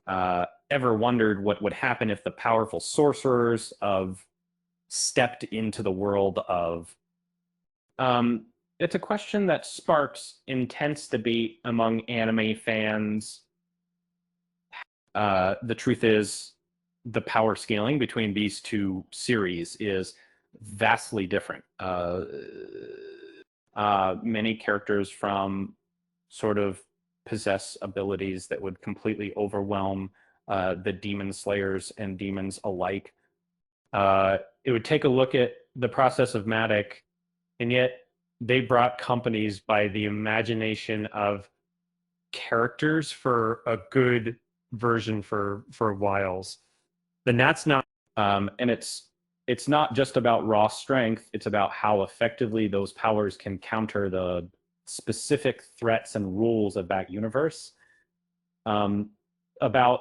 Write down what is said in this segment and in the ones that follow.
ever wondered what would happen if the powerful sorcerers of stepped into the world of it's a question that sparks intense debate among anime fans. The truth is, the power scaling between these two series is vastly different. Many characters from sort of possess abilities that would completely overwhelm the demon slayers and demons alike. It would take a look at the process of Matic, and yet they brought companies by the imagination of characters for a good version for Wiles. Then that's not, and it's not just about raw strength. It's about how effectively those powers can counter the specific threats and rules of that universe. About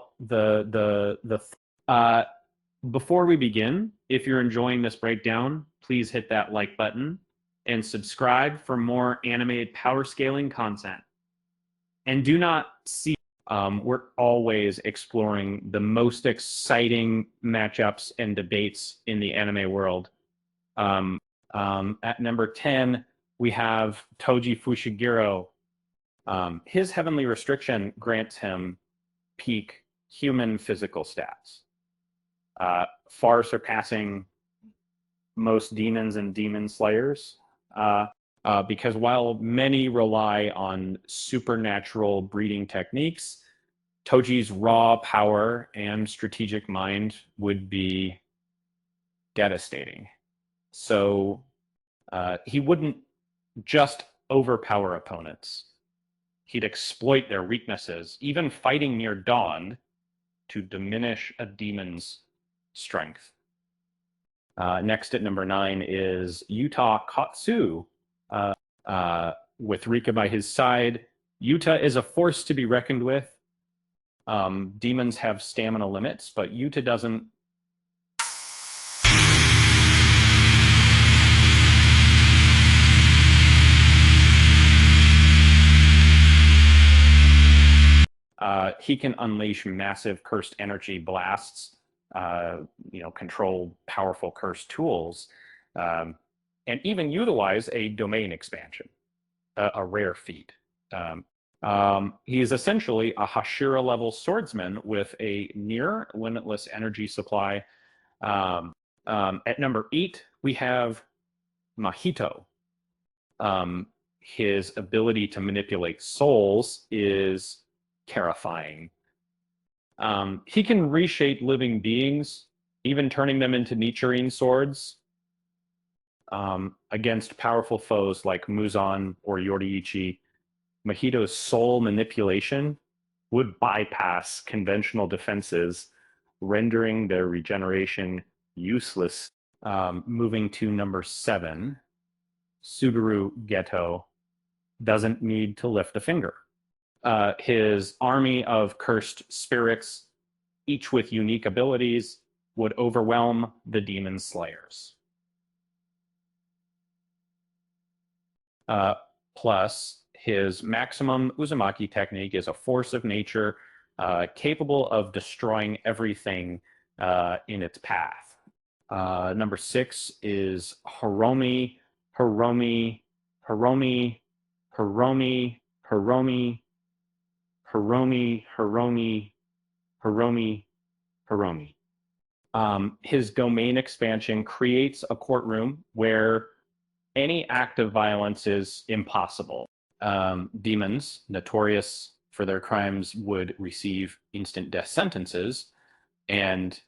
before we begin, if you're enjoying this breakdown, please hit that like button and subscribe for more animated power scaling content. And do not see, we're always exploring the most exciting matchups and debates in the anime world. At number 10, we have Toji Fushiguro. His heavenly restriction grants him peak human physical stats, far surpassing most demons and demon slayers. Because while many rely on supernatural breeding techniques, Toji's raw power and strategic mind would be devastating. So he wouldn't just overpower opponents. He'd exploit their weaknesses, even fighting near dawn, to diminish a demon's strength. Next at number 9 is Yuta Katsu. With Rika by his side, Yuta is a force to be reckoned with. Demons have stamina limits, but Yuta doesn't. He can unleash massive cursed energy blasts, control powerful cursed tools, and even utilize a domain expansion, a rare feat. He is essentially a Hashira-level swordsman with a near limitless energy supply. At number 8, we have Mahito. His ability to manipulate souls is terrifying. He can reshape living beings, even turning them into Nichirin swords, against powerful foes like Muzan or Yoriichi. Mahito's soul manipulation would bypass conventional defenses, rendering their regeneration useless. Moving to number 7, Suguru Geto doesn't need to lift a finger. His army of cursed spirits, each with unique abilities, would overwhelm the demon slayers. Plus, his maximum Uzumaki technique is a force of nature capable of destroying everything in its path. Number 6 is Hiromi, Hiromi, Hiromi, Hiromi, Hiromi, Hiromi, Hiromi, Hiromi, Hiromi. His domain expansion creates a courtroom where any act of violence is impossible. Demons, notorious for their crimes, would receive instant death sentences, and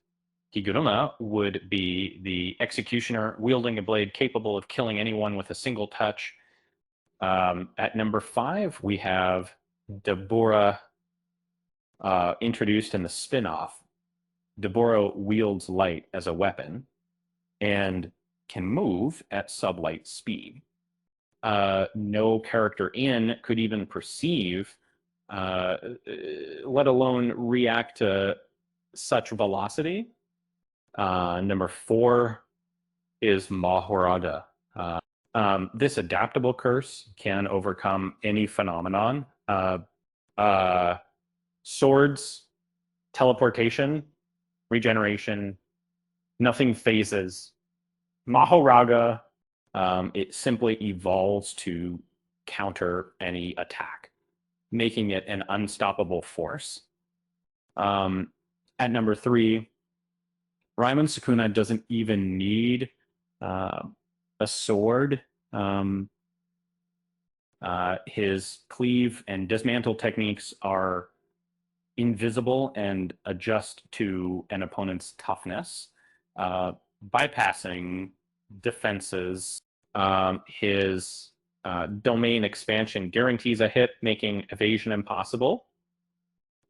Higuruma would be the executioner wielding a blade capable of killing anyone with a single touch. At number 5, we have Deborah, introduced in the spin-off. Deborah wields light as a weapon and can move at sublight speed. No character in could even perceive, let alone react to such velocity. Number 4 is Mahorada. This adaptable curse can overcome any phenomenon. Swords teleportation, regeneration, nothing phases. Mahoraga, it simply evolves to counter any attack, making it an unstoppable force. At number 3, Raimon Sukuna doesn't even need a sword. His cleave and dismantle techniques are invisible and adjust to an opponent's toughness, bypassing defenses. His domain expansion guarantees a hit, making evasion impossible.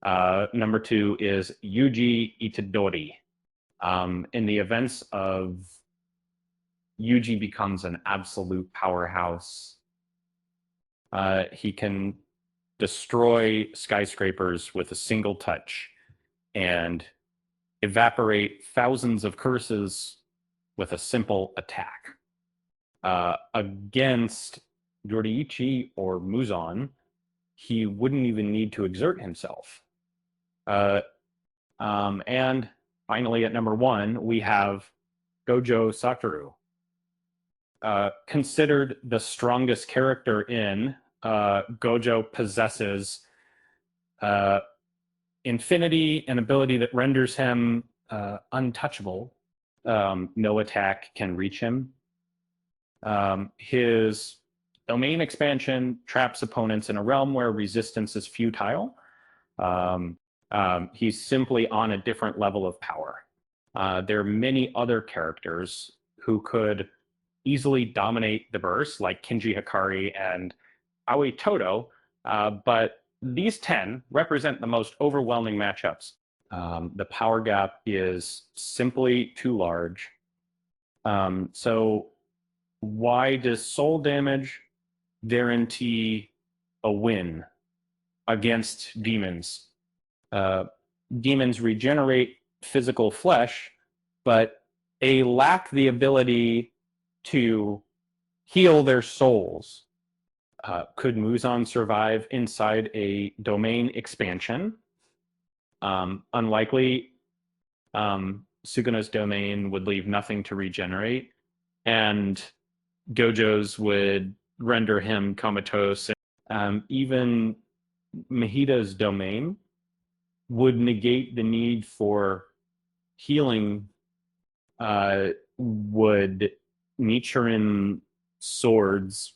Number 2 is Yuji Itadori. In the events of Yuji becomes an absolute powerhouse, he can destroy skyscrapers with a single touch and evaporate thousands of curses with a simple attack. Against Yoriichi or Muzan, he wouldn't even need to exert himself. And finally, at number 1, we have Gojo Satoru. Considered the strongest character in, Gojo possesses infinity, an ability that renders him untouchable. No attack can reach him. His domain expansion traps opponents in a realm where resistance is futile. He's simply on a different level of power. There are many other characters who could easily dominate the burst, like Kinji Hikari and Aoi Todo, but these 10 represent the most overwhelming matchups. The power gap is simply too large. So why does soul damage guarantee a win against demons? Demons regenerate physical flesh, but they lack the ability to heal their souls. Could Muzan survive inside a domain expansion? Unlikely. Sukuna's domain would leave nothing to regenerate, and Gojo's would render him comatose. Even Mahida's domain would negate the need for healing. Would Nichiren swords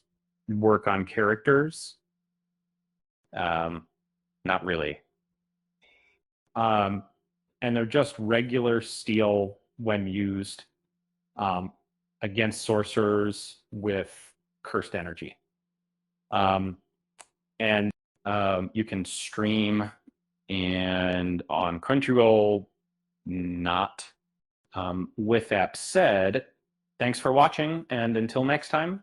work on characters? Not really. And they're just regular steel when used against sorcerers with cursed energy. And you can stream and on Crunchyroll, not. With that said, thanks for watching, and until next time,